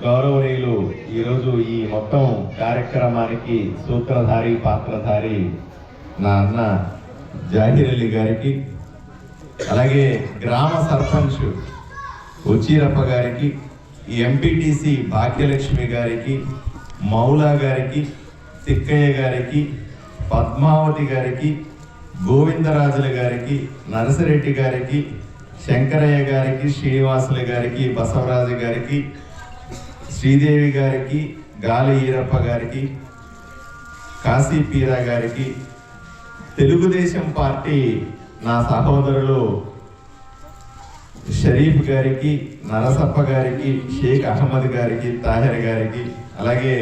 గౌరవనీయులు ఈరోజు ఈ మొత్తం కార్యక్రమానికి సూత్రధారి పాత్రధారి నా అన్న జాహిర్ అలీ గారికి, అలాగే గ్రామ సర్పంచ్ ఉచీరప్ప గారికి, ఎంపీటీసీ భాగ్యలక్ష్మి గారికి, మౌలా గారికి, తిక్కయ్య గారికి, పద్మావతి గారికి, గోవిందరాజుల గారికి, నరసిరెడ్డి గారికి, శంకరయ్య గారికి, శ్రీనివాసుల గారికి, బసవరాజు గారికి, శ్రీదేవి గారికి, గాలి ఈరప్ప గారికి, కాశీ పీరా గారికి, తెలుగుదేశం పార్టీ నా సహోదరులు షరీఫ్ గారికి, నరసప్ప గారికి, షేక్ అహ్మద్ గారికి, తాహిర్ గారికి, అలాగే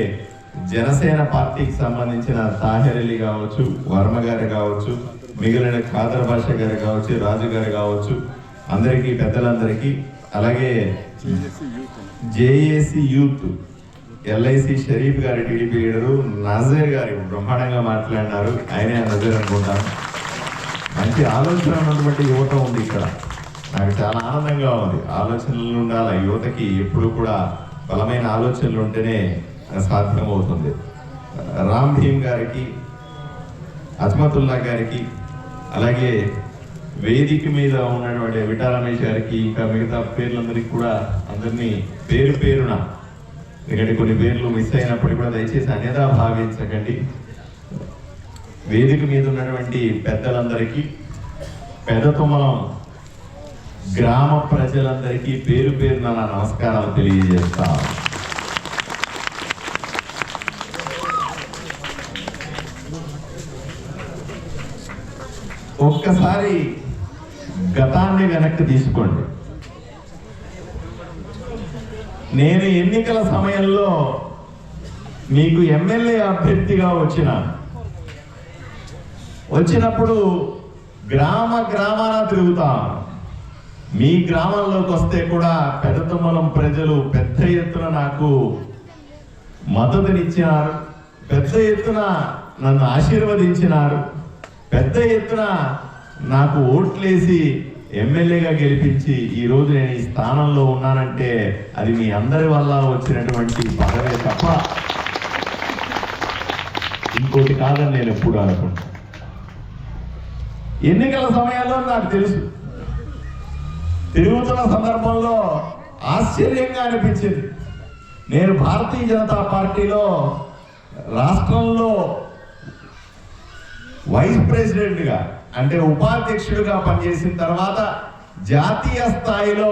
జనసేన పార్టీకి సంబంధించిన తాహిర్ అలీ కావచ్చు, వర్మ గారు కావచ్చు, మిగిలిన ఖాదర్ భాష గారు కావచ్చు, రాజు గారు కావచ్చు, అందరికీ పెద్దలందరికీ, అలాగే జేఏసీ యూత్ ఎల్ఐసి షరీఫ్ గారు టీడీపీ లీడరు, నజీర్ గారు బ్రహ్మాండంగా మాట్లాడినారు, ఆయనే నజీర్ అనుకుంటాను. మంచి ఆలోచన ఉన్నటువంటి యువత ఉంది ఇక్కడ. నాకు చాలా ఆనందంగా ఉంది. ఆలోచనలు ఉండాలి యువతకి, ఎప్పుడు కూడా బలమైన ఆలోచనలు ఉంటేనే సాధ్యమవుతుంది. రామ్ భీమ్ గారికి, అజ్మతుల్లా గారికి, అలాగే వేదిక మీద ఉన్నటువంటి విటా రమేష్ గారికి, ఇంకా మిగతా పేర్లందరికీ కూడా అందరినీ పేరు పేరున, ఎందుకంటే కొన్ని పేర్లు మిస్ అయినప్పటికీ కూడా దయచేసి అన్యదా భావించకండి. వేదిక మీద ఉన్నటువంటి పెద్దలందరికీ, పెదతుమ్మలం గ్రామ ప్రజలందరికీ పేరు పేరున నా నమస్కారాలు తెలియజేస్తా. ఒక్కసారి గతాన్ని వెనక్కి తీసుకోండి. నేను ఎన్నికల సమయంలో మీకు ఎమ్మెల్యే అభ్యర్థిగా వచ్చినప్పుడు గ్రామాన తిరుగుతాను. మీ గ్రామంలోకి వస్తే కూడా పెదతుమ్మలం ప్రజలు పెద్ద ఎత్తున నాకు మద్దతునిచ్చినారు, పెద్ద ఎత్తున నన్ను ఆశీర్వదించినారు, పెద్ద ఎత్తున నాకు ఓట్లేసి ఎమ్మెల్యేగా గెలిపించి ఈరోజు నేను ఈ స్థానంలో ఉన్నానంటే అది మీ అందరి వల్ల వచ్చినటువంటి పదవే తప్ప ఇంకోటి కాదని నేను ఎప్పుడు అనుకుంటా. ఎన్నికల సమయాల్లో నాకు తెలుసు, తిరుగుతున్న సందర్భంలో ఆశ్చర్యంగా అనిపించింది. నేను భారతీయ జనతా పార్టీలో రాష్ట్రంలో వైస్ ప్రెసిడెంట్గా అంటే ఉపాధ్యక్షుడిగా పనిచేసిన తర్వాత జాతీయ స్థాయిలో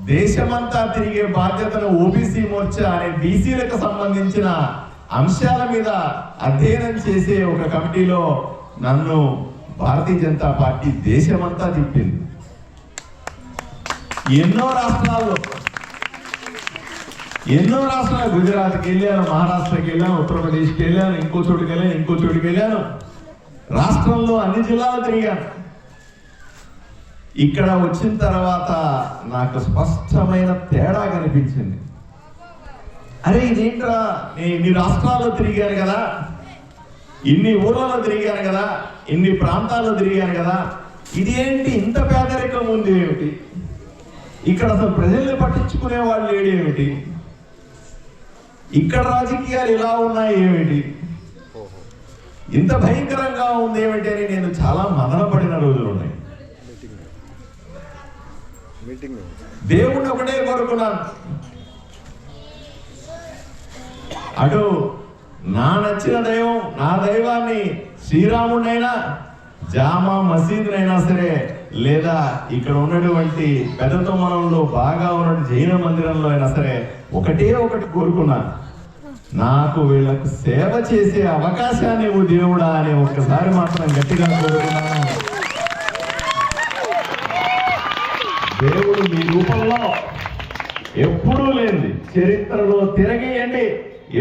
దేశమంతా తిరిగే బాధ్యతను ఓబీసీ మోర్చా అనే బీసీలకు సంబంధించిన అంశాల మీద అధ్యయనం చేసే ఒక కమిటీలో నన్ను భారతీయ జనతా పార్టీ దేశమంతా తిప్పింది. ఎన్నో రాష్ట్రాలు గుజరాత్కి వెళ్ళాను, మహారాష్ట్రకి వెళ్ళాను, ఉత్తరప్రదేశ్కి వెళ్ళాను, ఇంకో చోటుకి వెళ్ళాను, రాష్ట్రంలో అన్ని జిల్లాలు తిరిగాను. ఇక్కడ వచ్చిన తర్వాత నాకు స్పష్టమైన తేడా కనిపించింది. అరే ఇదేంట్రా, నేను ఇన్ని రాష్ట్రాల్లో తిరిగాను కదా, ఇన్ని ఊర్లలో తిరిగాను కదా, ఇన్ని ప్రాంతాల్లో తిరిగాను కదా, ఇదేంటి ఇంత పేదరికం ఉంది ఏమిటి, ఇక్కడ అసలు ప్రజల్ని పట్టించుకునే వాళ్ళు లేడు ఏమిటి, ఇక్కడ రాజకీయాలు ఇలా ఉన్నాయి ఏమిటి, ఇంత భయంకరంగా ఉంది ఏమిటి అని నేను చాలా మదనపడిన రోజులు ఉన్నాయి. దేవుణ్ణి ఒకటే కోరుకున్నాను, అటు నా నచ్చిన దైవం, నా దైవాన్ని శ్రీరాముడినైనా జామా మసీదునైనా సరే, లేదా ఇక్కడ ఉన్నటువంటి పెదతుమ్మలంలో బాగా ఉన్న జైన మందిరంలో అయినా సరే ఒకటే ఒకటి కోరుకున్నాను, నాకు వీళ్ళకు సేవ చేసే అవకాశాన్ని ఇవ్వు దేవుడా అని ఒక్కసారి మాత్రం గట్టిగా కోరుకున్నాను. దేవుడు మీ రూపంలో ఎప్పుడూ లేనిది, చరిత్రలో తిరగేయండి,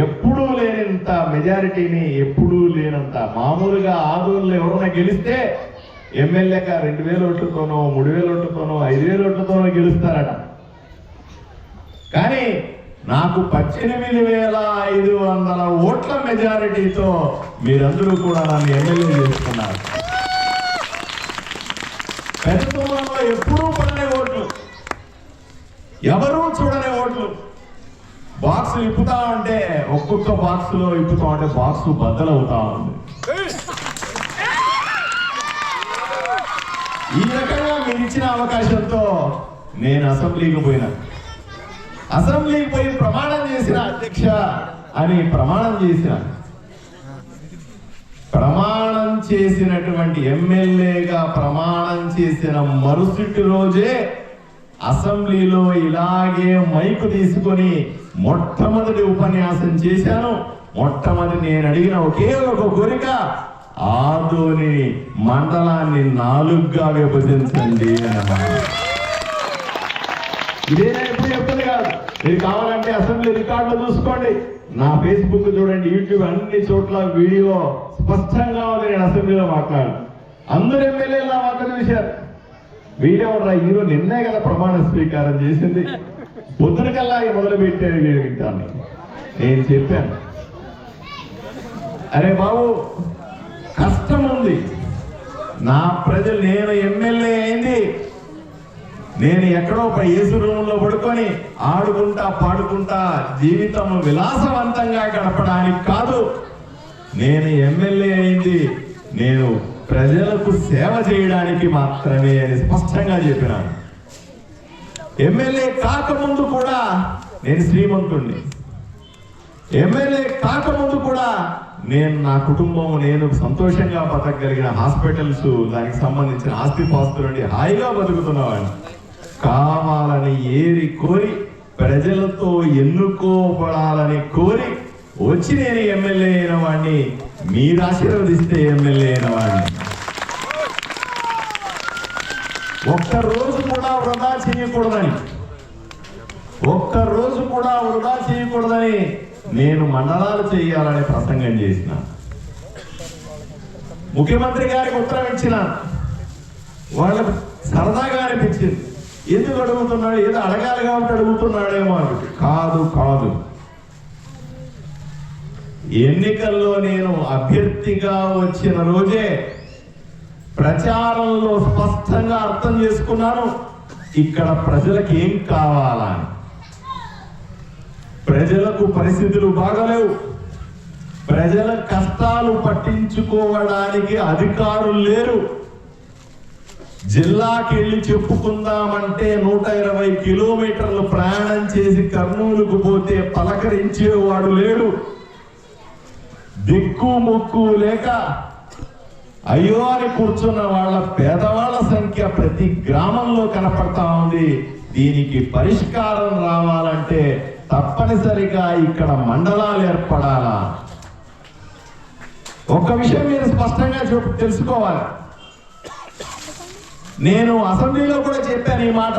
ఎప్పుడూ లేనంత మెజారిటీని, ఎప్పుడూ లేనంత మామూలుగా ఆదోళనలో ఎవరైనా గెలిస్తే ఎమ్మెల్యేగా 2000 ఓట్లతోనో 3000 ఓట్లతోనో 5000 ఓట్లతోనో గెలుస్తారట. కానీ నాకు 18,500 ఓట్ల మెజారిటీతో మీరందరూ కూడా నన్ను ఎమ్మెల్యే చేసుకున్నారు. పెదతుమ్మలంలో ఎప్పుడూ పడని ఓట్లు, ఎవరూ చూడని ఓట్లు, బాక్సులు ఇప్పుతా ఉంటే ఒక్కొక్క బాక్స్ లో ఇప్పుతా ఉంటే బాక్స్ బద్దలవుతా ఉంది. ఈ రకంగా మీరు ఇచ్చిన అవకాశంతో నేను అసెంబ్లీకి పోయినా. అసెంబ్లీకి పోయి ప్రమాణం చేసిన అధ్యక్ష అని ప్రమాణం చేసిన. ప్రమాణం చేసినటువంటి ఎమ్మెల్యేగా ప్రమాణం చేసిన మరుసటి రోజే అసెంబ్లీలో ఇలాగే మైకు తీసుకొని మొట్టమొదటి ఉపన్యాసం చేశాను. మొట్టమొదటి నేను అడిగిన ఒకే ఒక కోరిక, ఆదోని మండలాన్ని 4గా విభజించండి అన్నమాట. ఇదే నేను ఎప్పుడు చెప్తుంది కాదు. మీరు కావాలంటే అసెంబ్లీ రికార్డులు చూసుకోండి, నా ఫేస్బుక్ చూడండి, యూట్యూబ్ అన్ని చోట్ల వీడియో స్పష్టంగా ఉంది. నేను అసెంబ్లీలో మాట్లాడాను, అందరు ఎమ్మెల్యేలు నా మాట చూశారు. వీడెవరా హీరో, నిన్నే కదా ప్రమాణ స్వీకారం చేసింది, పొద్దున కల్లా మొదలు పెట్టారు వింటాను. నేను చెప్పాను, అరే బాబు కష్టం ఉంది, నా ప్రజలు, నేను ఎమ్మెల్యే అయింది నేను ఎక్కడో ఏసు రూమ్లో పడుకొని ఆడుకుంటా పాడుకుంటా జీవితం విలాసవంతంగా గడపడానికి కాదు. నేను ఎమ్మెల్యే అయింది నేను ప్రజలకు సేవ చేయడానికి మాత్రమే అని స్పష్టంగా చెప్పినాను. ఎమ్మెల్యే కాకముందు కూడా నేను శ్రీమంతుణ్ణి, ఎమ్మెల్యే కాకముందు కూడా నేను నా కుటుంబం నేను సంతోషంగా బతకగలిగిన హాస్పిటల్స్ దానికి సంబంధించిన ఆస్తిపాస్తులు నుండి హాయిగా బతుకుతున్నవాడిని. కావాలని ఏరి కోరి ప్రజలతో ఎన్నుకోబడాలని కోరి వచ్చి నేను ఎమ్మెల్యే అయిన వాడిని, మీరు ఆశీర్వదిస్తే ఎమ్మెల్యే అయిన వాడిని. ఒక్కరోజు కూడా వృధా చేయకూడదని, ఒక్కరోజు కూడా వృధా చేయకూడదని నేను మండలాలు చేయాలని ప్రసంగం చేసిన. ముఖ్యమంత్రి గారికి ఉత్తరం ఇచ్చిన, వాళ్ళకు సరదాగా అనిపించింది, ఎందుకు అడుగుతున్నాడు, ఏదో అడగాలి కాబట్టి అడుగుతున్నాడేమో అనుకుంటే, కాదు కాదు, ఎన్నికల్లో నేను అభ్యర్థిగా వచ్చిన రోజే ప్రచారంలో స్పష్టంగా అర్థం చేసుకున్నాను ఇక్కడ ప్రజలకు ఏం కావాలని. ప్రజలకు పరిస్థితులు బాగలేవు, ప్రజల కష్టాలు పట్టించుకోవడానికి అధికారులు లేరు. జిల్లాకి వెళ్ళి చెప్పుకుందామంటే 120 కిలోమీటర్లు ప్రయాణం చేసి కర్నూలుకు పోతే పలకరించేవాడు లేడు. దిక్కు ముక్కు లేక అయ్యో అని కూర్చున్న వాళ్ళ పేదవాళ్ళ సంఖ్య ప్రతి గ్రామంలో కనపడతా ఉంది. దీనికి పరిష్కారం రావాలంటే తప్పనిసరిగా ఇక్కడ మండలాలు ఏర్పడాలా. ఒక్క విషయం మీరు స్పష్టంగా తెలుసుకోవాలి, నేను అసెంబ్లీలో కూడా చెప్పాను ఈ మాట,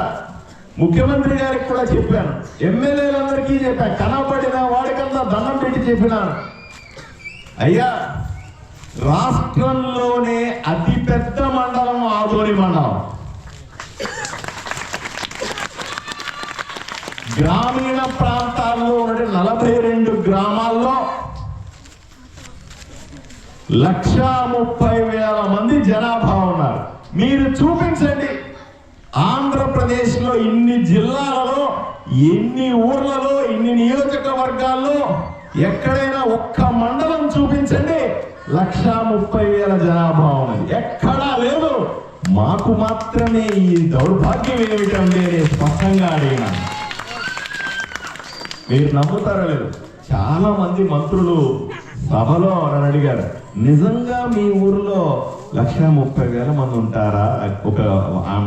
ముఖ్యమంత్రి గారికి కూడా చెప్పాను, ఎమ్మెల్యేలందరికీ చెప్పాను, కనబడిన వాడికంతా దండం పెట్టి చెప్పినాను, అయ్యా రాష్ట్రంలోనే అతిపెద్ద మండలం ఆదోని మండలం. గ్రామీణ ప్రాంతాల్లో ఉన్న 42 గ్రామాల్లో 130,000 మంది జనాభా ఉన్నారు. మీరు చూపించండి, ఆంధ్రప్రదేశ్ లో ఇన్ని జిల్లాలలో, ఎన్ని ఊర్లలో, ఇన్ని నియోజకవర్గాల్లో ఎక్కడైనా ఒక్క మండలం చూపించండి 130,000 జనాభా ఉన్నది. ఎక్కడా లేదు. మాకు మాత్రమే ఈ దౌర్భాగ్యం ఏమిటంటే నేను స్పష్టంగా అడిగినా. మీరు నమ్ముతారో లేదు, చాలా మంది మంత్రులు సభలో నన్ను అడిగారు, నిజంగా మీ ఊర్లో 130,000 మంది ఉంటారా ఒక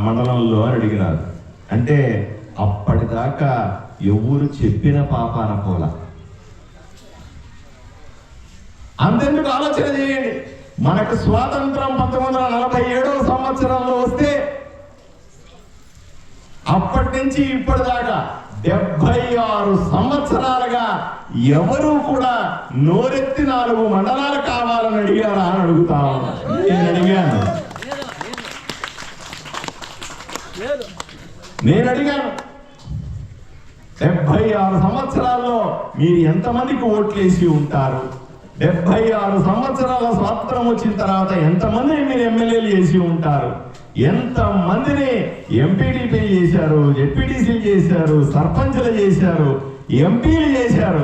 మండలంలో అని అడిగినారు. అంటే అప్పటిదాకా ఎవరు చెప్పిన పాపాన పోలా. అంతెందుకు ఆలోచన చేయండి, మనకు స్వాతంత్రం 1947వ సంవత్సరంలో వస్తే అప్పటి నుంచి ఇప్పటిదాకా 76 సంవత్సరాలుగా ఎవరు కూడా నోరెత్తి 4 మండలాలు కావాలని అడిగారా అని అడుగుతా ఉన్నా. నేను అడిగాను 76 సంవత్సరాల్లో మీరు ఎంతమందికి ఓట్లేసి ఉంటారు, 76 సంవత్సరాల స్వాతంత్రం వచ్చిన తర్వాత ఎంతమందిని మీరు ఎమ్మెల్యేలు చేసి ఉంటారు, ఎంతమందిని ఎంపీటీపీ చేశారు, జెడ్పీటీసీలు చేశారు, సర్పంచ్లు చేశారు, ఎంపీలు చేశారు,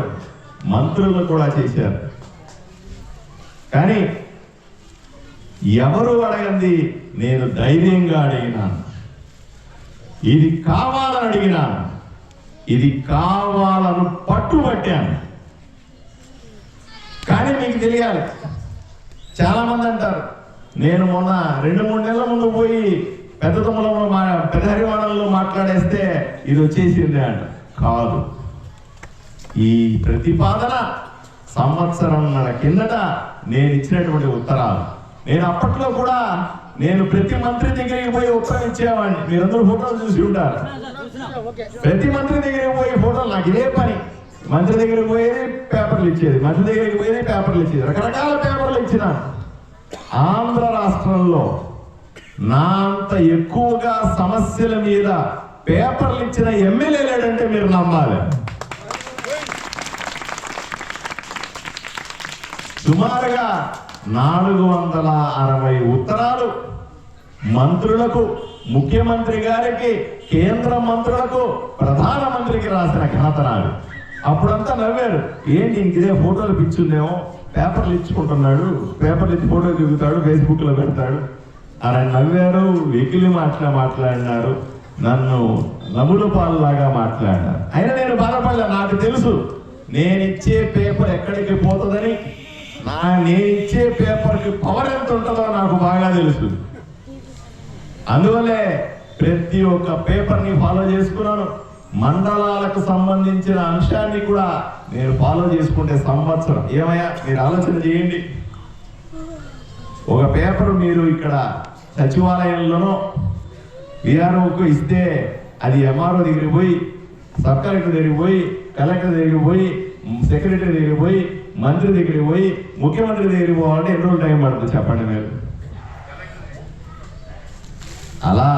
మంత్రులు కూడా చేశారు. కానీ ఎవరు అడగంది నేను ధైర్యంగా అడిగినాను, ఇది కావాలని అడిగినాను, ఇది కావాలను పట్టుబట్టాను. కానీ మీకు తెలియాలి, చాలా మంది అంటారు నేను మొన్న 2-3 నెలల ముందు పోయి పెద్ద తమ్ములలో పెదహరివాడల్లో మాట్లాడేస్తే ఇది వచ్చేసింది అంట. కాదు, ఈ ప్రతిపాదన సంవత్సరంన్నర కిందట నేను ఇచ్చినటువంటి ఉత్తరాలు. నేను అప్పట్లో కూడా నేను ప్రతి మంత్రి దగ్గరికి పోయి ఉత్తరం ఇచ్చేవాడిని. మీరందరూ ఫోటోలు చూసి ఉంటారు. ప్రతి మంత్రి దగ్గరికి పోయి ఫోటోలు, నాకు ఇదే పని. మంత్రి దగ్గరికి పోయేది పేపర్లు ఇచ్చేది, మంత్రి దగ్గరికి పోయేది పేపర్లు ఇచ్చేది, రకరకాల పేపర్లు ఇచ్చిన. ఆంధ్ర రాష్ట్రంలో నా అంత ఎక్కువగా సమస్యల మీద పేపర్లు ఇచ్చిన ఎమ్మెల్యే లేడంటే మీరు నమ్మాలి. సుమారుగా 460 ఉత్తరాలు మంత్రులకు, ముఖ్యమంత్రి గారికి, కేంద్ర మంత్రులకు, ప్రధానమంత్రికి రాసిన ఘనత నాడు. అప్పుడంతా నవ్వారు, ఏంటి ఇంకిదే ఫోటోలు పిచ్చుందేమో, పేపర్లు ఇచ్చుకుంటున్నాడు, పేపర్లు ఇచ్చి ఫోటోలు దిగుతాడు, ఫేస్బుక్ లో పెడతాడు అని నవ్వారు. వెకిలి మాట్లాడినారు, నన్ను నములు పాలులాగా మాట్లాడినారు. అయినా నేను బాధపడలే. నాకు తెలుసు నేనిచ్చే పేపర్ ఎక్కడికి పోతుందని, నేనిచ్చే పేపర్కి పవర్ ఎంత ఉంటుందో నాకు బాగా తెలుసు. అందువల్లే ప్రతి ఒక్క పేపర్ని ఫాలో చేసుకున్నాను. మండలాలకు సంబంధించిన అంశాన్ని కూడా నేను ఫాలో చేసుకుంటే సంవత్సరం. ఏమయ్యా మీరు ఆలోచన చేయండి, ఒక పేపర్ మీరు ఇక్కడ సచివాలయంలోనో విఆర్ఓకు ఇస్తే అది ఎంఆర్ఓ దగ్గరికి పోయి, సబ్ కలెక్టర్ దగ్గరికి పోయి, కలెక్టర్ దగ్గరికి పోయి, సెక్రటరీ దగ్గరికి పోయి, మంత్రి దగ్గరికి పోయి, ముఖ్యమంత్రి దగ్గరికి పోవాలంటే ఎన్ని రోజులు టైం పడుతుంది చెప్పండి మీరు? అలా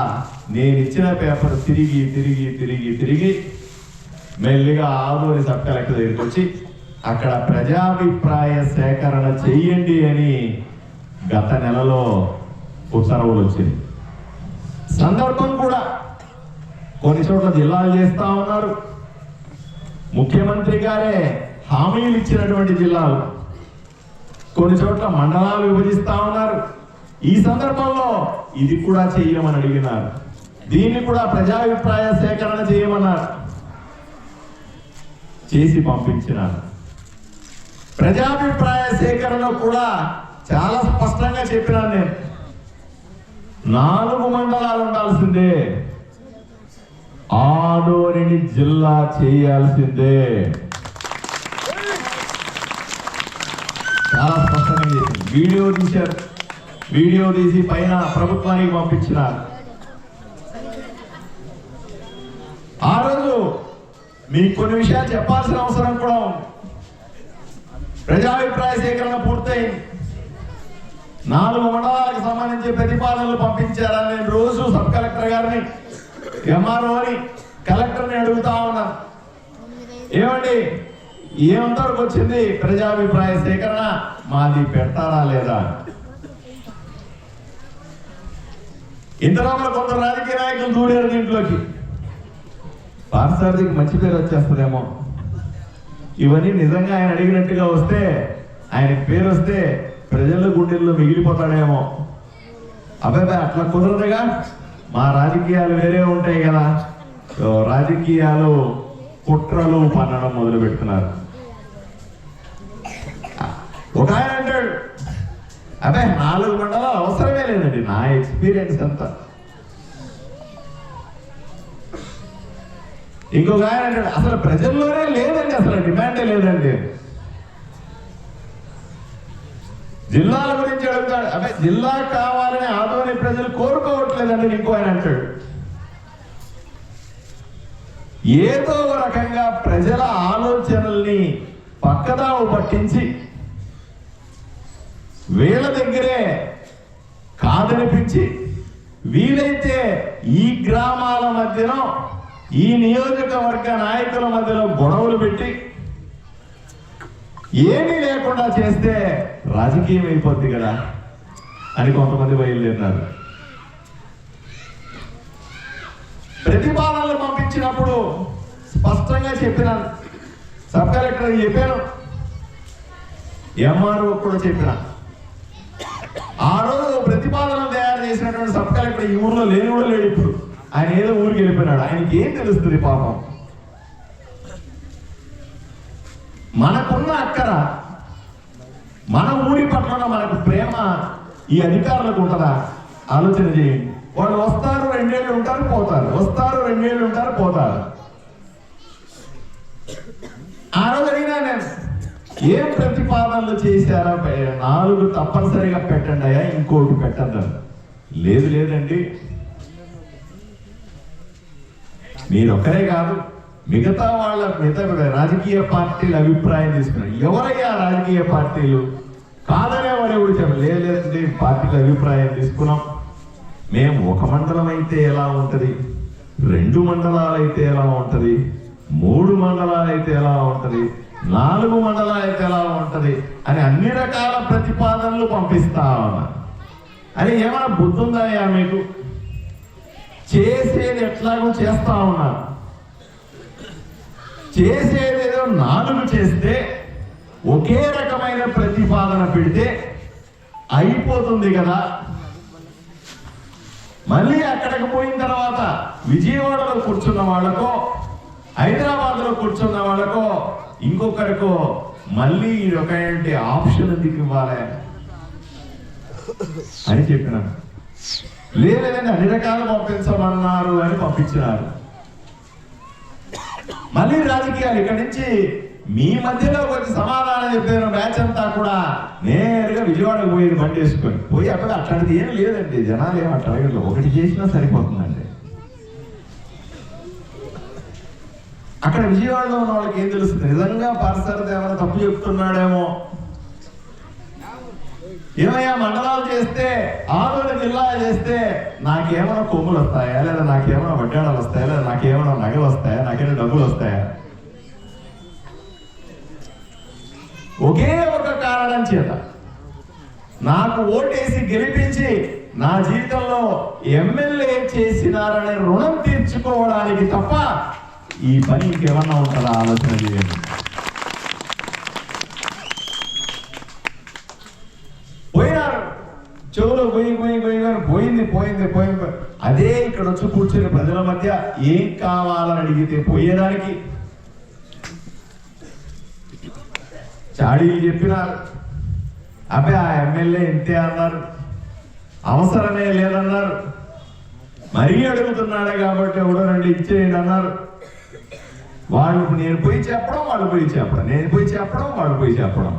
నేను ఇచ్చిన పేపర్ తిరిగి తిరిగి తిరిగి తిరిగి మెల్లిగా ఆదోని సబ్ కలెక్టర్ దగ్గరికి వచ్చి అక్కడ ప్రజాభిప్రాయ సేకరణ చెయ్యండి అని గత నెలలో ఉత్తర్వులు వచ్చింది. సందర్భం కూడా కొన్ని చోట్ల జిల్లాలు చేస్తా ఉన్నారు, ముఖ్యమంత్రి గారే హామీలు ఇచ్చినటువంటి జిల్లాలు, కొన్ని చోట్ల మండలాలు విభజిస్తా ఉన్నారు. ఈ సందర్భంలో ఇది కూడా చెయ్యమని అడిగినారు, దీన్ని కూడా ప్రజాభిప్రాయ సేకరణ చేయమన్నారు. చేసి పంపించినారు. ప్రజాభిప్రాయ సేకరణ కూడా చాలా స్పష్టంగా చెప్పినాను నేను, 4 మండలాలు ఉండాల్సిందే, ఆదోనిని జిల్లా చేయాల్సిందే. చాలా స్పష్టంగా చేసింది. వీడియో తీశారు, వీడియో తీసి పైన ప్రభుత్వానికి పంపించినారు. ఆ రోజు మీకు కొన్ని విషయాలు చెప్పాల్సిన అవసరం కూడా ఉంది. ప్రజాభిప్రాయ సేకరణ పూర్తయింది, 4 మండలాలకు సంబంధించి ప్రతిపాదనలు పంపించారని నేను రోజు సబ్ కలెక్టర్ గారిని, ఎంఆర్ఓని, కలెక్టర్ని అడుగుతా ఉన్నాను, ఏమండి ఏమంతవరకు వచ్చింది ప్రజాభిప్రాయ సేకరణ, మాది పెడతారా లేదా? ఇంతలో కొందరు రాజకీయ నాయకులు దూరారు దీంట్లోకి. పార్సారథికి మంచి పేరు వచ్చేస్తుందేమో, ఇవన్నీ నిజంగా ఆయన అడిగినట్టుగా వస్తే, ఆయనకి పేరు వస్తే ప్రజల గుండెల్లో మిగిలిపోతాడేమో. అబ్బాయి అట్లా కుదరదుగా, మా రాజకీయాలు వేరే ఉంటాయి కదా. రాజకీయాలు కుట్రలు పన్నడం మొదలు పెడుతున్నారు. ఒక ఆయన అంటాడు, అబ్బాయి 4 మండలాలు అవసరమే లేదండి, నా ఎక్స్పీరియన్స్ అంతా. ఇంకొక ఆయన అంటాడు, అసలు ప్రజల్లోనే లేదండి, అసలు డిమాండే లేదండి. జిల్లాల గురించి అడుగుతాడు, అబ్బాయి జిల్లా కావాలని ఆదోని ప్రజలు కోరుకోవట్లేదండి. ఇంకో ఆయన అంటాడు, ఏదో రకంగా ప్రజల ఆలోచనల్ని పక్కదావు పట్టించి వీళ్ళ దగ్గరే కాదనిపించి, వీలైతే ఈ గ్రామాల మధ్యలో, ఈ నియోజకవర్గ నాయకుల మధ్యలో గొడవలు పెట్టి ఏమీ లేకుండా చేస్తే రాజకీయం అయిపోద్ది కదా అని కొంతమంది బయలుదేరినారు. ప్రతిపాదనలు పంపించినప్పుడు స్పష్టంగా చెప్పినాను, సబ్ కలెక్టర్ చెప్పాను, ఎంఆర్ఓ కూడా చెప్పిన. ఆ రోజు ప్రతిపాదన తయారు చేసినటువంటి సబ్ కలెక్టర్ ఈ ఊర్లో లేని కూడా లేడు. ఇప్పుడు ఆయన ఏదో ఊరికి వెళ్ళిపోయినాడు. ఆయనకి ఏం తెలుస్తుంది పాపం? మనకున్న అక్కర, మన ఊరి పట్ల మనకు ప్రేమ ఈ అధికారులకు ఉంటుందా? ఆలోచన చేయండి. వాళ్ళు వస్తారు, 2 ఏళ్ళు ఉంటారు, పోతారు, వస్తారు, 2 ఏళ్ళు ఉంటారు, పోతారు. ఆ రోజు అడిగినా నేను, ఏం ప్రతిపాదనలు చేశారా? 4 తప్పనిసరిగా పెట్టండి అయ్యా, ఇంకోటి పెట్టద్దు. లేదు లేదండి, మీరొక్కరే కాదు, మిగతా రాజకీయ పార్టీల అభిప్రాయం తీసుకున్నారు. ఎవరయ్యా రాజకీయ పార్టీలు? కాదనే వారు కూడా చెప్పారు. లేదండి, పార్టీల అభిప్రాయం తీసుకున్నాం. మేము 1 మండలం అయితే ఎలా ఉంటది, 2 మండలాలు అయితే ఎలా ఉంటది, 3 మండలాలు అయితే ఎలా ఉంటది, 4 మండలాలు అయితే ఎలా ఉంటది అని అన్ని రకాల ప్రతిపాదనలు పంపిస్తా ఉన్నారు. అని ఏమైనా బుద్ధి ఉందాయా మీకు? చేసేది ఎట్లాగో చేస్తా ఉన్నారు. చేసేదేదో 4 చేస్తే ఒకే రకమైన ప్రతిపాదన పెడితే అయిపోతుంది కదా. మళ్ళీ అక్కడికి పోయిన తర్వాత విజయవాడలో కూర్చున్న వాళ్ళకో, హైదరాబాద్లో కూర్చున్న వాళ్ళకో, ఇంకొకరికో మళ్ళీ ఒక ఆప్షన్ ఎందుకు ఇవ్వాలి అని చెప్పినాను. లేదండి, అన్ని రకాలు పంపించమన్నారు అని పంపించినారు. మళ్ళీ రాజకీయాలు ఇక్కడి నుంచి మీ మధ్యలో వచ్చి సమాధానం చెప్పాను. బ్యాచ్ అంతా కూడా నేరుగా విజయవాడకు పోయేది, బండి వేసుకొని పోయి అక్కడ అట్లాంటిది ఏం లేదండి. జనాలు ఏం అట్లా అడగలేదు, ఒకటి చేసినా సరిపోతుందండి. అక్కడ విజయవాడలో ఉన్న వాళ్ళకి ఏం తెలుస్తుంది? నిజంగా పార్సారథి ఏమైనా తప్పు చెప్తున్నాడేమో. ఏమయ్యా, మండలాలు చేస్తే, ఆదోని జిల్లా చేస్తే నాకేమైనా కొమ్ములు వస్తాయా, లేదా నాకేమైనా వడ్డాడాలు వస్తాయా, లేదా నాకేమైనా నగలు వస్తాయా, నాకేమైనా డబ్బులు వస్తాయా? ఒకే ఒక కారణం చేత నాకు ఓటేసి గెలిపించి నా జీవితంలో ఎమ్మెల్యే చేసినారనే రుణం తీర్చుకోవడానికి తప్ప ఈ పని ఇంకేమన్నా ఉంటుందా? ఆలోచన చేయండి. పోయినారు, చెవులో పోయింది. అదే ఇక్కడ వచ్చి కూర్చుని ప్రజల మధ్య ఏం కావాలని అడిగితే పోయేదానికి చాడీలు చెప్పినారు. అబ్బాయి ఆ ఎమ్మెల్యే ఇంతే అన్నారు, అవసరమే లేదన్నారు, మరీ అడుగుతున్నాడే కాబట్టి ఎవడో 2 ఇచ్చేయండి అన్నారు. వాళ్ళు నేను పోయి చెప్పడం, వాళ్ళు పోయి చెప్పడం, నేను పోయి చెప్పడం, వాళ్ళు పోయి చెప్పడం.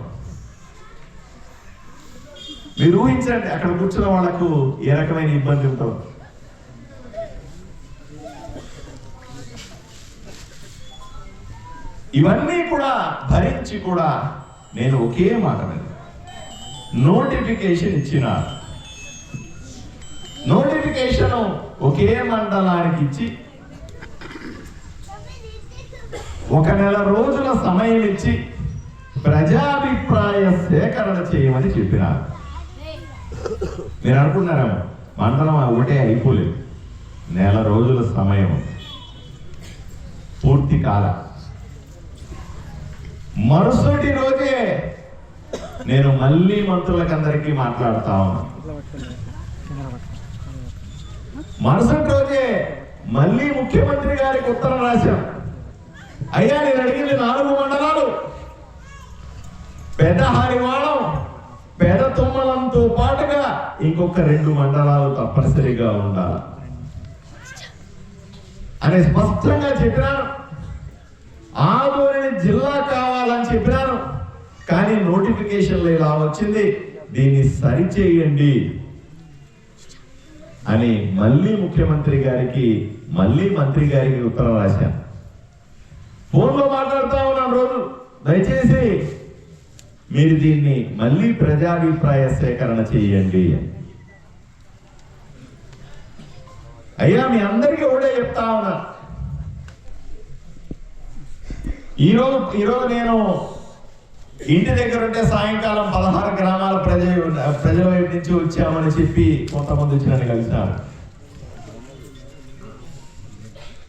మీరు ఊహించండి అక్కడ కూర్చున్న వాళ్ళకు ఏ రకమైన ఇబ్బంది ఉంటుందో. ఇవన్నీ కూడా భరించి కూడా నేను ఒకే మాట మీద నోటిఫికేషన్ ఇచ్చిన. నోటిఫికేషన్ ఒకే మండలానికి ఇచ్చి 1 నెల రోజుల సమయం ఇచ్చి ప్రజాభిప్రాయ సేకరణ చేయమని చెప్పినారు. మీరు అనుకుంటున్నారేమో మండలం ఒకటే అయిపోలేదు, నెల రోజుల సమయం పూర్తి కాల. మరుసటి రోజే నేను మళ్ళీ మంత్రులకందరికీ మాట్లాడుతా ఉన్నా. మరుసటి రోజే మళ్ళీ ముఖ్యమంత్రి గారికి ఉత్తరం రాశాం. అయ్యా, నేను అడిగింది 4 మండలాలు, పెద్ద హారివాణం, పెద్ద తుమ్మలంతో పాటుగా ఇంకొక 2 మండలాలు తప్పనిసరిగా ఉండాలి అని స్పష్టంగా చెప్పినాను. ఆదోని జిల్లా కావాలని చెప్పినాను. కానీ నోటిఫికేషన్లో ఇలా వచ్చింది, దీన్ని సరిచేయండి అని మళ్ళీ ముఖ్యమంత్రి గారికి, మళ్ళీ మంత్రి గారికి ఉత్తరం రాశాను. ఫోన్లో మాట్లాడుతూ ఉన్నాను రోజు, దయచేసి మీరు దీన్ని మళ్ళీ ప్రజాభిప్రాయ సేకరణ చేయండి. అయ్యా, మీ అందరికీ ఒకటే చెప్తా ఉన్నా, ఈరోజు నేను ఇంటి దగ్గర ఉంటే సాయంకాలం 16 గ్రామాల ప్రజల వైపు నుంచి వచ్చామని చెప్పి కొంతమంది వచ్చి నన్ను కలిసినారు.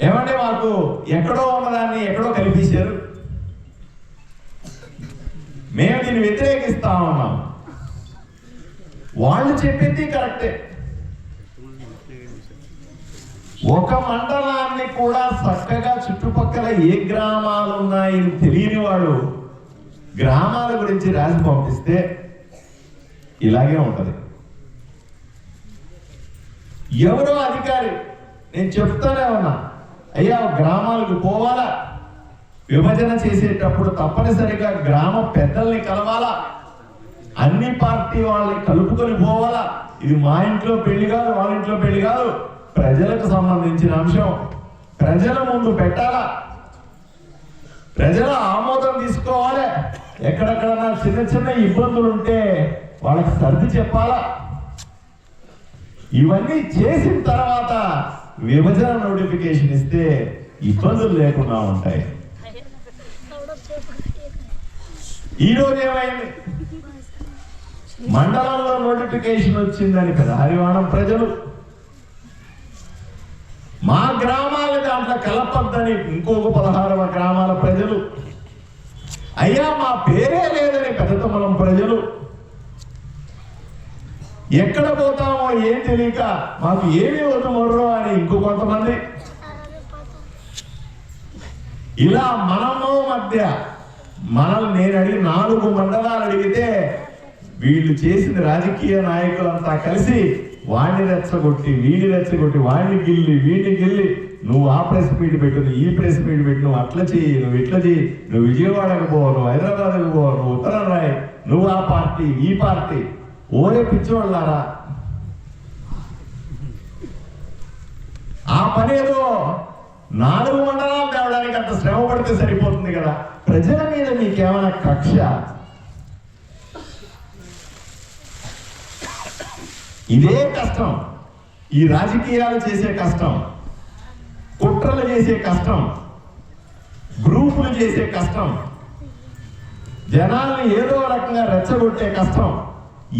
ఏమంటే మాకు ఎక్కడో ఉన్నదాన్ని ఎక్కడో కల్పించారు, మేము దీన్ని వ్యతిరేకిస్తా ఉన్నాం. వాళ్ళు చెప్పింది కరెక్టే. ఒక మండలాన్ని కూడా చక్కగా చుట్టుపక్కల ఏ గ్రామాలు ఉన్నాయని తెలియని వాడు గ్రామాల గురించి రాసి పంపిస్తే ఇలాగే ఉంటది. ఎవరో అధికారి, నేను చెప్తానే ఉన్నా, అయ్యా గ్రామాలకు పోవాలా, విభజన చేసేటప్పుడు తప్పనిసరిగా గ్రామ పెద్దల్ని కలవాలా, అన్ని పార్టీ వాళ్ళని కలుపుకొని పోవాలా. ఇది మా ఇంట్లో పెళ్లి కాదు, వాళ్ళ ఇంట్లో పెళ్లి కాదు, ప్రజలకు సంబంధించిన అంశం. ప్రజల ముందు పెట్టాలా, ప్రజల ఆమోదం తీసుకోవాలి. ఎక్కడెక్కడన్నా చిన్న చిన్న ఇబ్బందులు ఉంటే వాళ్ళకి సర్ది చెప్పాలా. ఇవన్నీ చేసిన తర్వాత విభజన నోటిఫికేషన్ ఇస్తే ఇబ్బందులు లేకుండా ఉంటాయి. ఈరోజు ఏమైంది, మండలంలో నోటిఫికేషన్ వచ్చిందని కదా హరివాణం ప్రజలు, మా గ్రామాలు దాంట్లో కలపద్దని ఇంకొక 16వ గ్రామాల ప్రజలు, అయ్యా మా పేరే లేదని పెద్దతమలం ప్రజలు, ఎక్కడ పోతామో ఏం తెలియక మాకు ఏమీ వద్దు మొర్రో అని ఇంకో కొంతమంది. ఇలా మనము మధ్య మనల్ని నేను అడిగి 4 మండలాలు అడిగితే వీళ్ళు చేసిన రాజకీయ నాయకులంతా కలిసి వాడిని రెచ్చగొట్టి వీడిని రెచ్చగొట్టి వాడిని గిల్లి వీడిని గిల్లి, నువ్వు ఆ ప్రెస్ మీట్ పెట్టు, ఈ ప్రెస్ మీట్ పెట్టు, నువ్వు అట్లా చెయ్యి, నువ్వు ఇట్లా చెయ్యి, నువ్వు విజయవాడకు పోవు, నువ్వు హైదరాబాద్కు పోవు, నువ్వు ఉత్తరం రాయి, నువ్వు ఆ పార్టీ ఈ పార్టీ. ఓరే పిచ్చోళ్ళారా, ఆ పని ఏదో 4 మండలాలు తేవడానికి అంత శ్రమ పడితే సరిపోతుంది కదా. ప్రజల మీద మీకేమైనా కక్ష? ఇదే కష్టం, ఈ రాజకీయాలు చేసే కష్టం, కుట్రలు చేసే కష్టం, గ్రూపులు చేసే కష్టం, జనాల్ని ఏదో రకంగా రెచ్చగొట్టే కష్టం.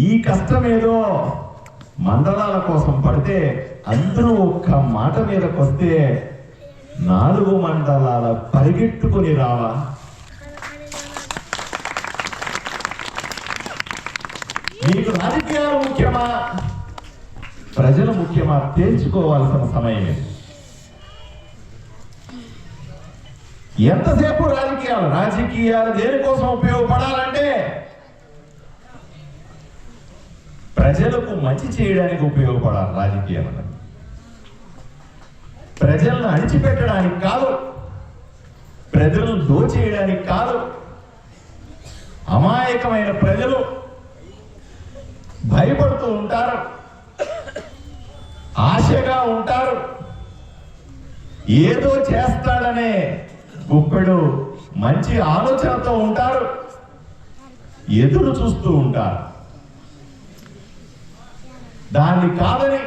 ఈ కష్టం ఏదో మండలాల కోసం పడితే అందరూ ఒక్క మాట మీదకి వస్తే 4 మండలాల పరిగెట్టుకుని రావా? మీకు రాజకీయాలు ముఖ్యమా, ప్రజలు ముఖ్యమా తేల్చుకోవాల్సిన సమయం ఇది. ఎంతసేపు రాజకీయాలు దేనికోసం ఉపయోగపడాలంటే ప్రజలకు మంచి చేయడానికి ఉపయోగపడాలి. రాజకీయాలు ప్రజలను అణిచిపెట్టడానికి కాదు, ప్రజలను దోచేయడానికి కాదు. అమాయకమైన ప్రజలు భయపడుతూ ఉంటారు, ఆశగా ఉంటారు, ఏదో చేస్తాడనే గుప్పెడు మంచి ఆలోచనతో ఉంటారు, ఎదురు చూస్తూ ఉంటారు. దాన్ని కాదని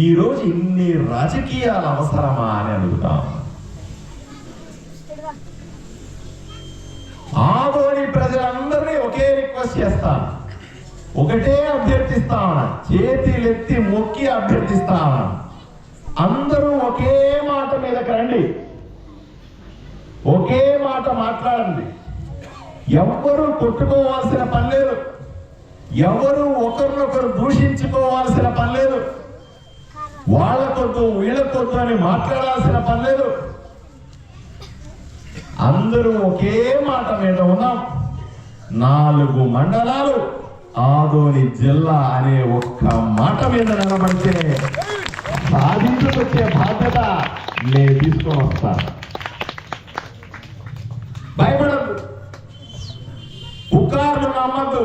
ఈరోజు ఇన్ని రాజకీయాలు అవసరమా అని అడుగుతాం. ఆదోని ప్రజలందరినీ ఒకే రిక్వెస్ట్ చేస్తాను, ఒకటే అభ్యర్థిస్తా ఉన్నా, చేతులెత్తి మొక్కి అభ్యర్థిస్తా ఉన్నా, అందరూ ఒకే మాట మీదకి రండి, ఒకే మాట మాట్లాడండి. ఎవ్వరూ కొట్టుకోవాల్సిన పని లేదు, ఎవరు ఒకరినొకరు దూషించుకోవాల్సిన పని లేదు, వాళ్ళకొద్దు వీళ్ళకొద్దు అని మాట్లాడాల్సిన పని లేదు. అందరూ ఒకే మాట మీద ఉన్నాం. 4 మండలాలు ఆదోని జిల్లా అనే ఒక్క మాట మీద నిలబడితే సాధించుకొచ్చే బాధ్యత నేను తీసుకొని వస్తాను. భయపడద్దు, పుకార్లు నమ్మద్దు,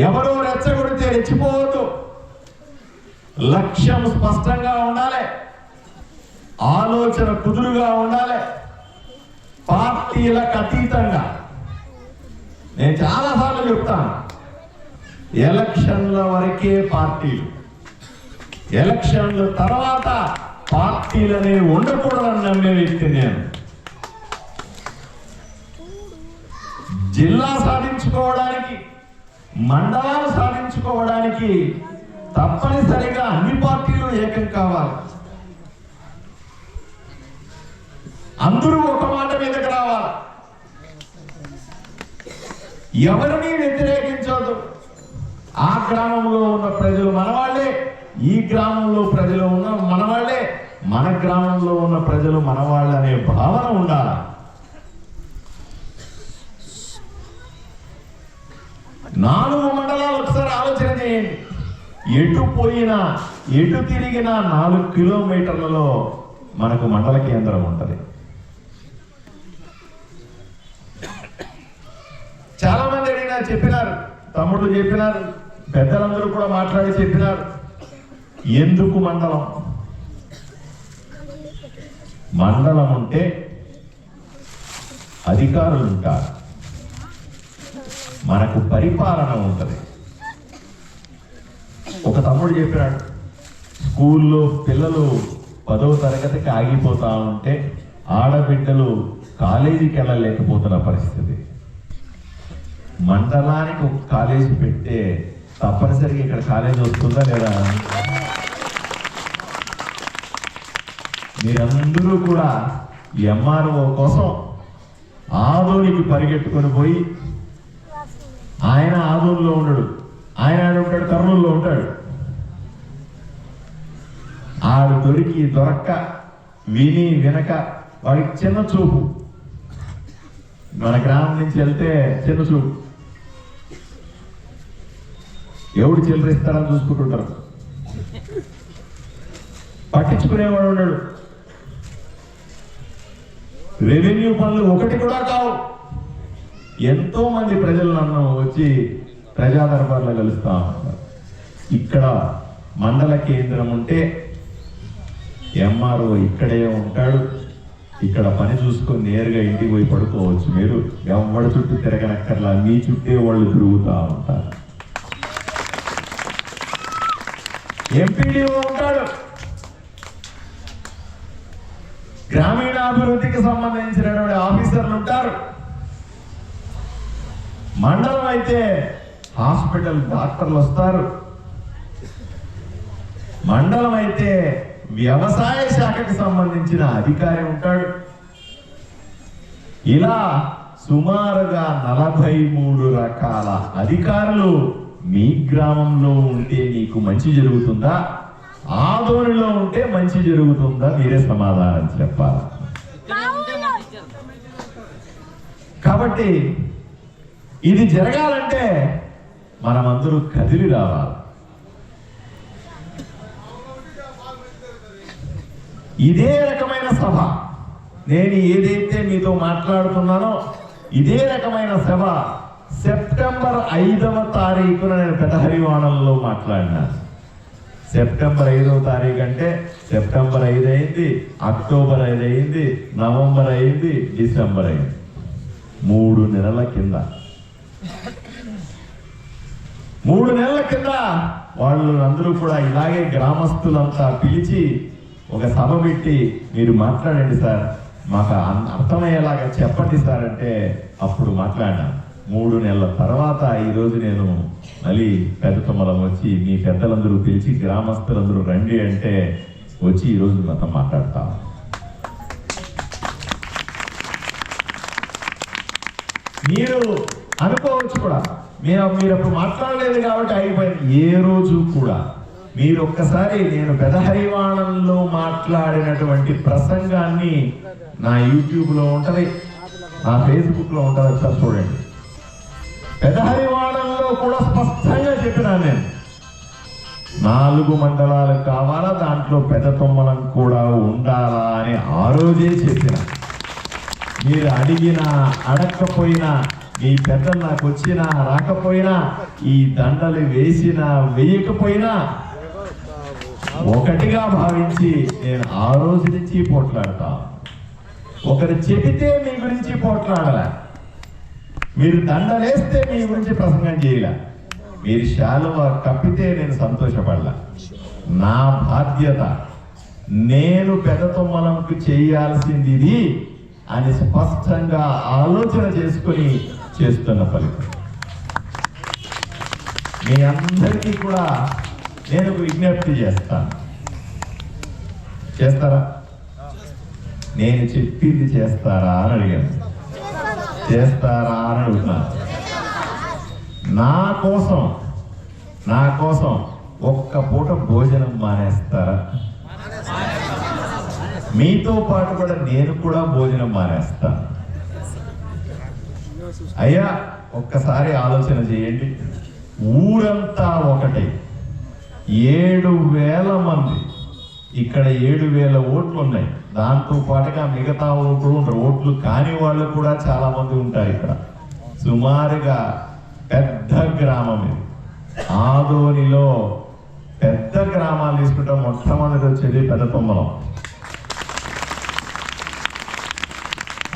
ఎవరో రెచ్చగొడితే రెచ్చిపోవద్దు. లక్ష్యం స్పష్టంగా ఉండాలి, ఆలోచన కుదురుగా ఉండాలి, పార్టీలకు అతీతంగా. నేను చాలాసార్లు చెప్తాను, ఎలక్షన్ల వరకే పార్టీలు, ఎలక్షన్ల తర్వాత పార్టీలనే ఉండకూడదని నమ్మే వ్యక్తి నేను. జిల్లా సాధించుకోవడానికి, మండలాలు సాధించుకోవడానికి తప్పనిసరిగా అన్ని పార్టీలు ఏకం కావాలి. అందరూ ఒక మాట మీదకి రావాలి. ఎవరిని వ్యతిరేకించవద్దు. ఆ గ్రామంలో ఉన్న ప్రజలు మనవాళ్లే, ఈ గ్రామంలో ప్రజలు ఉన్న మనవాళ్లే, మన గ్రామంలో ఉన్న ప్రజలు మనవాళ్ళు అనే భావన ఉండాలి. 4 మండలాలు ఒకసారి ఆలోచన చేయండి. ఎటు పోయినా ఎటు తిరిగినా 4 కిలోమీటర్లలో మనకు మండల కేంద్రం ఉంటుంది. చాలా మంది అడిగినా చెప్పినారు, తమ్ముడు చెప్పినారు, పెద్దలందరూ కూడా మాట్లాడి చెప్పినారు. ఎందుకు మండలం? మండలం ఉంటే అధికారులు ఉంటారు, మనకు పరిపాలన ఉంటుంది. ఒక తమ్ముడు చెప్పినాడు, స్కూల్లో పిల్లలు 10వ తరగతికి ఆగిపోతా ఉంటే ఆడబిడ్డలు కాలేజీకి వెళ్ళలేకపోతున్న పరిస్థితి. మండలానికి ఒక కాలేజీ పెడితే తప్పనిసరిగా ఇక్కడ కాలేజీ వస్తుందా లేదా? మీరందరూ కూడా ఎంఆర్ఓ కోసం ఆదోనికి పరిగెట్టుకొని పోయి, ఆయన ఆదోనిలో ఉండడు, ఆయన ఉంటాడు కర్నూలులో ఉంటాడు. ఆడు దొరక్క విని వినక వాడికి చిన్న చూపు. మన గ్రామం నుంచి వెళ్తే చిన్న చూపు, ఎవడు చిల్లరిస్తాడని చూసుకుంటుంటారు, పట్టించుకునేవాడు ఉన్నాడు. రెవెన్యూ పనులు ఒకటి కూడా కావు. ఎంతో మంది ప్రజలు నన్ను వచ్చి ప్రజా దర్బార్లో కలుస్తా ఉంటారు. ఇక్కడ మండల కేంద్రం ఉంటే ఎంఆర్ఓ ఇక్కడే ఉంటాడు, ఇక్కడ పని చూసుకొని నేరుగా ఇంటికి పోయి పడుకోవచ్చు. మీరు ఎవరి చుట్టూ తిరగనక్కర్లా, మీ చుట్టే వాళ్ళు తిరుగుతూ ఉంటారు. ఎంపీడీఓ ఉంటాడు, గ్రామీణాభివృద్ధికి సంబంధించినటువంటి ఆఫీసర్లు ఉంటారు. మండలం అయితే హాస్పిటల్ డాక్టర్లు వస్తారు, మండలం అయితే వ్యవసాయ శాఖకి సంబంధించిన అధికారి ఉంటాడు. ఇలా సుమారుగా 43 రకాల అధికారులు మీ గ్రామంలో ఉంటే నీకు మంచి జరుగుతుందా, ఆదోనిలో ఉంటే మంచి జరుగుతుందా? మీరే సమాధానం చెప్పాలి. కాబట్టి ఇది జరగాలంటే మనమందరూ కదిలి రావాలి. ఇదే రకమైన సభ, నేను ఏదైతే మీతో మాట్లాడుతున్నానో ఇదే రకమైన సభ సెప్టెంబర్ 5వ తారీఖున నేను పెదహరివాణంలో మాట్లాడినా. సెప్టెంబర్ 5వ తారీఖు అంటే సెప్టెంబర్ 5 అయింది, అక్టోబర్ 5 అయింది, నవంబర్ అయింది, డిసెంబర్ అయింది. 3 నెలల కింద 3 నెలల కింద వాళ్ళు అందరూ కూడా ఇలాగే గ్రామస్తులంతా పిలిచి ఒక సభ పెట్టి, మీరు మాట్లాడండి సార్, మాకు అర్థమయ్యేలాగా చెప్పండి సార్ అంటే అప్పుడు మాట్లాడినా. 3 నెలల తర్వాత ఈరోజు నేను మళ్ళీ పెద్ద తొమ్మలం వచ్చి మీ పెద్దలందరూ పిలిచి గ్రామస్తులందరూ రండి అంటే వచ్చి ఈరోజు మొత్తం మాట్లాడతా. మీరు అనుకోవచ్చు కూడా, మీరు అప్పుడు మాట్లాడలేదు కాబట్టి అయిపోయింది. ఏ రోజు కూడా మీరు ఒక్కసారి నేను పెదహరివాణంలో మాట్లాడినటువంటి ప్రసంగాన్ని నా యూట్యూబ్లో ఉంటుంది, నా ఫేస్బుక్లో ఉంటుంది, ఒకసారి చూడండి. పెదహరివాణంలో కూడా స్పష్టంగా చెప్పినాను నేను, 4 మండలాలు కావాలా, దాంట్లో పెద్ద తొమ్మలం కూడా ఉండాలా అని ఆ రోజే చెప్పిన. మీరు అడిగినా అడగకపోయినా, మీ పెద్దలు నాకు వచ్చినా రాకపోయినా, ఈ దండలు వేసినా వేయకపోయినా ఒకటిగా భావించి నేను ఆ రోజు నుంచి పోట్లాడతా. ఒకరు చెబితే మీ గురించి పోట్లాడలే, మీరు దండలేస్తే మీ గురించి ప్రసంగం చేయలే, మీరు శాలువ కప్పితే నేను సంతోషపడలా. నా బాధ్యత, నేను పెద్ద తొమ్మలంకు చేయాల్సింది ఇది అని స్పష్టంగా ఆలోచన చేసుకొని చేస్తున్న ఫలితం. మీ అందరికీ కూడా నేను విజ్ఞప్తి చేస్తాను, చేస్తారా? నేను చెప్పింది చేస్తారా అని అడిగాను, చేస్తారా అని అడుగుతున్నాను. నా కోసం ఒక్క పూట భోజనం మానేస్తారా? మీతో పాటు కూడా నేను కూడా భోజనం మానేస్తాను. అయ్యా ఒక్కసారి ఆలోచన చేయండి. ఊరంతా ఒకటే, 7,000 మంది, ఇక్కడ 7,000 ఓట్లు ఉన్నాయి. దాంతో పాటుగా మిగతా ఓట్లు కాని వాళ్ళు కూడా చాలా మంది ఉంటారు. ఇక్కడ సుమారుగా పెద్ద గ్రామం ఇది. ఆదోనిలో పెద్ద గ్రామాలు తీసుకుంటే మొట్టమొదటి వచ్చేది పెద్దతుమ్మలం.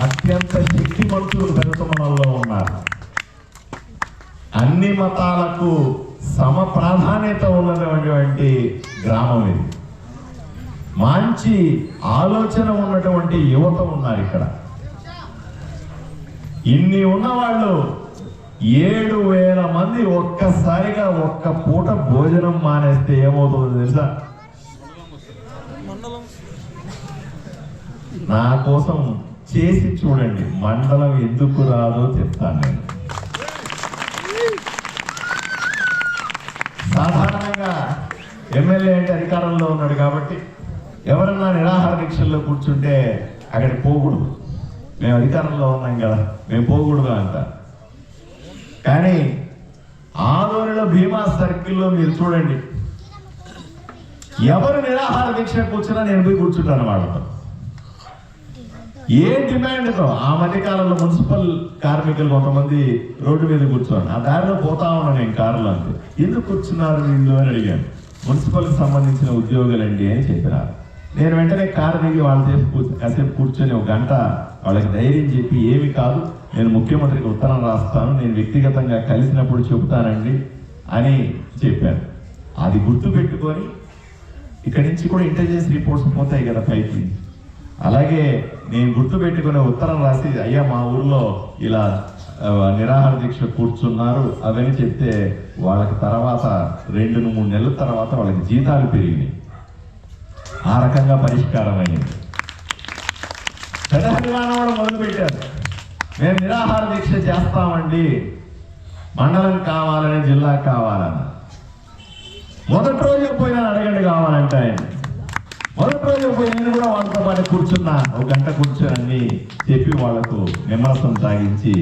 అత్యంత శక్తిమంతులు పెద్దతుమ్మలంలో ఉన్నారు. అన్ని మతాలకు సమ ప్రాధాన్యత ఉన్నటువంటి గ్రామం ఇది. మంచి ఆలోచన ఉన్నటువంటి యువత ఉన్నారు ఇక్కడ. ఇన్ని ఉన్నవాళ్ళు 7,000 మంది ఒక్కసారిగా ఒక్క పూట భోజనం మానేస్తే ఏమవుతుందో తెలుసా? నా కోసం చేసి చూడండి, మండలం ఎందుకు రాదో చెప్తాను నేను. సాధారణంగా ఎమ్మెల్యే అంటే అధికారంలో ఉన్నాడు కాబట్టి ఎవరన్నా నిరాహార దీక్షల్లో కూర్చుంటే అక్కడికి పోకూడదు, మేము అధికారంలో ఉన్నాం కదా, మేము పోకూడదు అంట. కానీ ఆదోనిలో భీమా సర్కిల్లో మీరు చూడండి, ఎవరు నిరాహార దీక్ష కూర్చున్నా నేను పోయి కూర్చుంటాను వాళ్ళతో. ఏ డిమాండ్తో ఆ మధ్యకాలంలో మున్సిపల్ కార్మికులు కొంతమంది రోడ్డు మీద కూర్చోండి, ఆ దారిలో పోతా ఉన్నాను నేను కారులో. అంతే, ఎందుకు కూర్చున్నారు వీళ్ళు అని అడిగాను. మున్సిపల్కి సంబంధించిన ఉద్యోగులండి అని చెప్పినారు. నేను వెంటనే కారు దిగి వాళ్ళ కాసేపు కూర్చొని 1 గంట వాళ్ళకి ధైర్యం చెప్పి, ఏమి కాదు, నేను ముఖ్యమంత్రికి ఉత్తరం రాస్తాను, నేను వ్యక్తిగతంగా కలిసినప్పుడు చెబుతానండి అని చెప్పాను. అది గుర్తు పెట్టుకొని ఇక్కడి నుంచి కూడా ఇంటెలిజెన్స్ రిపోర్ట్స్ పోతాయి కదా పైకి, అలాగే నేను గుర్తు పెట్టుకునే ఉత్తరం రాసి, అయ్యా మా ఊర్లో ఇలా నిరాహార దీక్ష కూర్చున్నారు అవని చెప్తే వాళ్ళకి తర్వాత 2-3 నెలల తర్వాత వాళ్ళకి జీతాలు పెరిగినాయి. ఆ రకంగా పరిష్కారం అయింది. పెద్ద నిర్మాణం కూడా మొదలుపెట్టారు. మేము నిరాహార దీక్ష చేస్తామండి, మండలం కావాలని, జిల్లా కావాలని. మొదటి రోజు పోయినా అడగండి కావాలంటే ఆయన. మొదటి రోజు పోయి నేను కూడా వాళ్ళతో పాటు కూర్చున్నా, 1 గంట కూర్చొని చెప్పి వాళ్లకు నిమ్మరసం తాగించి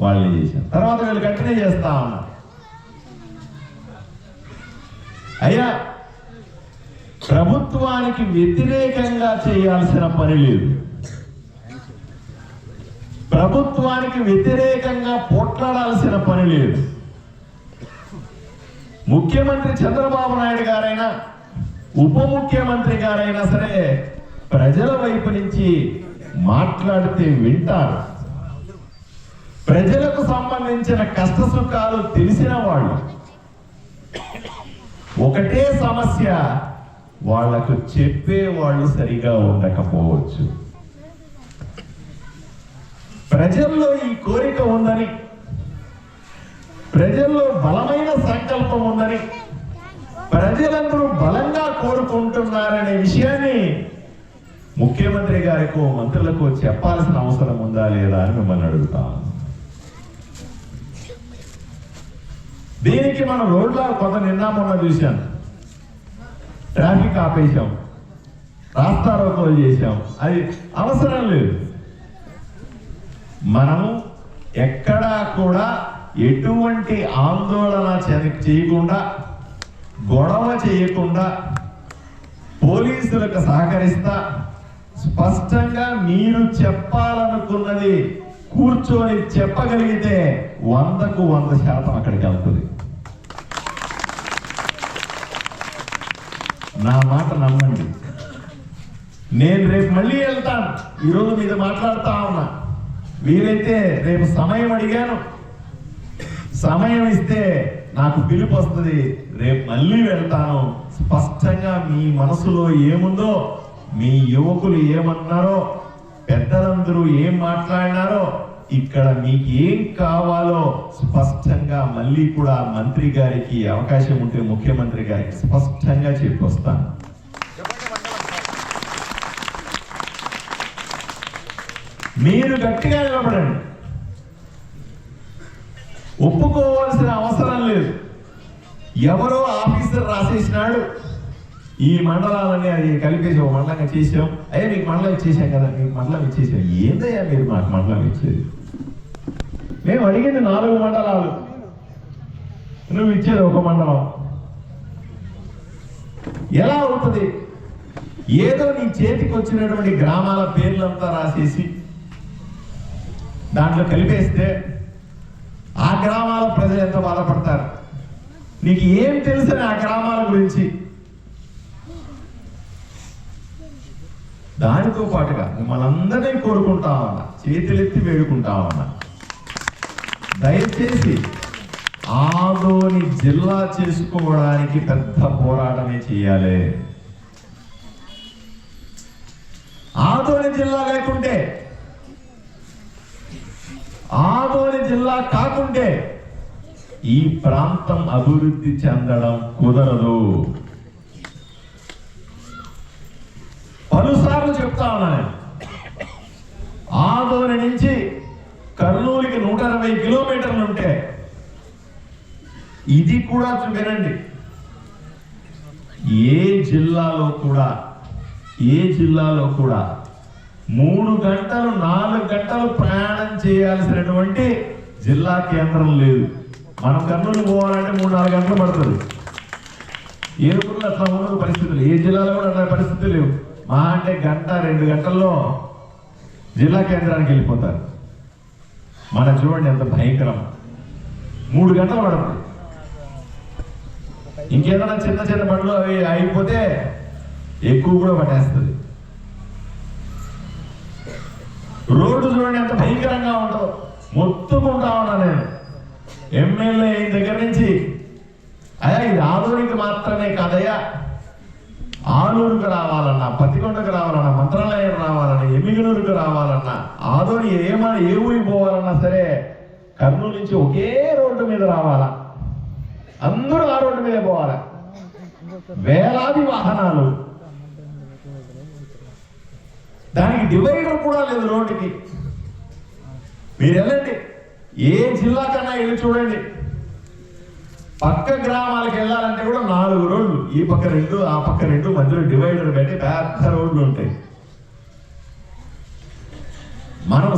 వాళ్ళని చేశాను. తర్వాత వీళ్ళు కంటిన్యూ చేస్తా ఉన్నారు. అయ్యా ప్రభుత్వానికి వ్యతిరేకంగా చేయాల్సిన పని లేదు, ప్రభుత్వానికి వ్యతిరేకంగా పోట్లాడాల్సిన పని లేదు. ముఖ్యమంత్రి చంద్రబాబు నాయుడు గారైనా, ఉప ముఖ్యమంత్రి గారైనా సరే ప్రజల వైపు నుంచి మాట్లాడితే వింటారు. ప్రజలకు సంబంధించిన కష్ట సుఖాలు తెలిసిన వాళ్ళు. ఒకటే సమస్య, వాళ్లకు చెప్పేవాళ్ళు సరిగా ఉండకపోవచ్చు. ప్రజల్లో ఈ కోరిక ఉందని, ప్రజల్లో బలమైన సంకల్పం ఉందని, ప్రజలందరూ బలంగా కోరుకుంటున్నారనే విషయాన్ని ముఖ్యమంత్రి గారికో మంత్రులకు చెప్పాల్సిన అవసరం ఉందా లేదా అని మిమ్మల్ని అడుగుతాను. దీనికి మనం రోడ్ల కొంత నిన్న మొన్న చూశాను, ట్రాఫిక్ ఆపేశాం, రాస్తారోకోలు చేశాం, అది అవసరం లేదు. మనము ఎక్కడా కూడా ఎటువంటి ఆందోళన చేయకుండా, గొడవ చేయకుండా, పోలీసులకు సహకరిస్తా స్పష్టంగా మీరు చెప్పాలనుకున్నది కూర్చొని చెప్పగలిగితే 100కు 100% అక్కడికి వెళ్తుంది. నా మాట నమ్మండి. నేను రేపు మళ్ళీ వెళ్తాను. ఈరోజు మీద మాట్లాడుతా ఉన్నా, వీలైతే రేపు సమయం అడిగాను, సమయం ఇస్తే నాకు పిలుపు వస్తుంది, రేపు మళ్ళీ వెళ్తాను. స్పష్టంగా మీ మనసులో ఏముందో, మీ యువకులు ఏమన్నారో, పెద్దలందరూ ఏం మాట్లాడినారో, ఇక్కడ మీకు ఏం కావాలో స్పష్టంగా మళ్ళీ కూడా మంత్రి గారికి అవకాశం ఉంటే ముఖ్యమంత్రి గారికి స్పష్టంగా చెప్పొస్తాను. మీరు గట్టిగా నిలబడండి. ఒప్పుకోవాల్సిన అవసరం లేదు. ఎవరో ఆఫీసర్ రాసేసినాడు, ఈ మండలాలన్నీ అది కలిపేసి ఒక మండలంగా చేసాం, అయ్యా మీకు మండలం ఇచ్చేసాం కదా, మీకు మండలం ఇచ్చేసాం. ఏందయ్యా మీరు మాకు మండలం ఇచ్చేది? మేము అడిగింది 4 మండలాలు, నువ్వు ఇచ్చేది ఒక మండలం. ఎలా అవుతుంది? ఏదో నీ చేతికి వచ్చినటువంటి గ్రామాల పేర్లంతా రాసేసి దాంట్లో కలిపేస్తే ఆ గ్రామాల ప్రజలు ఎంత బాధపడతారు. నీకు ఏం తెలుసు ఆ గ్రామాల గురించి? దానితో పాటుగా మనందరినీ కోరుకుంటామన్నా, చేతులెత్తి వేడుకుంటామన్నా, దయచేసి ఆదోని జిల్లా చేసుకోవడానికి పెద్ద పోరాటమే చేయాలి. ఆదోని జిల్లా లేకుంటే, ఆదోని జిల్లా కాకుంటే ఈ ప్రాంతం అభివృద్ధి చెందడం కుదరదు. పలుసార్లు చెప్తా ఉన్నాను, ఆదోని నుంచి కర్నూలుకి 120 కిలోమీటర్లు ఉంటే, ఇది కూడా వినండి, ఏ జిల్లాలో కూడా 3 గంటలు 4 గంటలు ప్రయాణం చేయాల్సినటువంటి జిల్లా కేంద్రం లేదు. మనం కర్నూలు పోవాలంటే 3-4 గంటలు పడుతుంది. ఏడుపులు అట్లా ఉన్న పరిస్థితులు, ఏ జిల్లాలో కూడా అట్లా పరిస్థితులు లేవు. మా అంటే 1-2 గంటల్లో జిల్లా కేంద్రానికి వెళ్ళిపోతారు. మనం చూడండి ఎంత భయంకరం, 3 గంటలు పడుతుంది. ఇంకేదైనా చిన్న చిన్న బండ్లు అవి అయిపోతే ఎక్కువ కూడా పట్టేస్తుంది. రోడ్డు చూడండి ఎంత భయంకరంగా ఉంటుందో. మొత్తుకుంటా ఉన్నా నేను ఎమ్మెల్యే అయిన దగ్గర నుంచి, అయ్యా ఇది ఆదోనికి మాత్రమే కాదయ్యా, ఆలూరుకు రావాలన్నా, పత్తికొండకు రావాలన్నా, మంత్రాలయం రావాలన్నా, ఎమ్మిగనూరుకు రావాలన్నా, ఆదోని ఏ ఊరికి పోవాలన్నా సరే కర్నూలు నుంచి ఒకే రోడ్డు మీద రావాలా, అందరూ ఆ రోడ్డు మీద పోవాలా, వేలాది వాహనాలు. దానికి డివైడర్ కూడా లేదు రోడ్డుకి. మీరు వెళ్ళండి, ఏ జిల్లా కన్నా వెళ్ళి చూడండి, పక్క గ్రామాలకు వెళ్ళాలంటే కూడా 4 రోడ్లు, ఈ పక్క 2 ఆ పక్క 2 మధ్యలో డివైడర్ పెట్టి పెద్ద రోడ్లు ఉంటాయి. మనం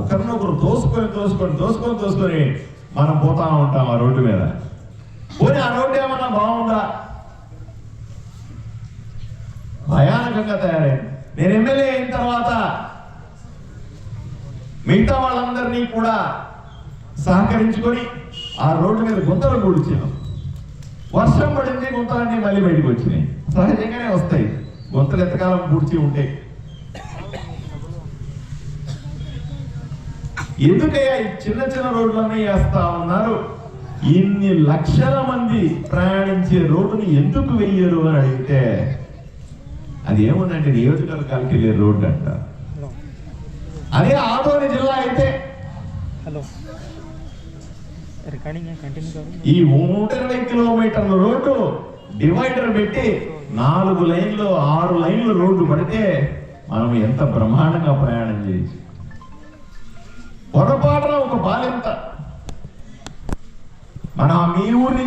ఒకరినొకరు తోసుకొని మనం పోతా ఉంటాం ఆ రోడ్డు మీద. పోనీ ఆ రోడ్డు ఏమన్నా బాగుందా? భయానకంగా తయారైంది. నేను ఎమ్మెల్యే అయిన తర్వాత మిగతా వాళ్ళందరినీ కూడా సహకరించుకొని ఆ రోడ్డు మీద గుంతలు కూర్చాం. వర్షం పడింది, గుంతలన్నీ మళ్ళీ బయటకు వచ్చినాయి. సహజంగానే వస్తాయి, గుంతలు ఎంతకాలం పూడ్చి ఉంటాయి. ఎందుకయ్యా ఈ చిన్న చిన్న రోడ్లన్నీ వేస్తా ఉన్నారు? ఇన్ని లక్షల మంది ప్రయాణించే రోడ్డుని ఎందుకు వెయ్యరు అని అడిగితే అది ఏముందంటే నియోజకవర్గానికి వెళ్ళే రోడ్డు అంట. అదే ఆదోని జిల్లా అయితే ఈ 120 కిలోమీటర్ల రోడ్డు డివైడర్ పెట్టి 4 లైన్లు 6 లైన్లు రోడ్డు పడితే మనం ఎంత బ్రహ్మాండంగా ప్రయాణం చేయొచ్చు. పొరపాటున ఒక బాలింత మన మీ ఊరి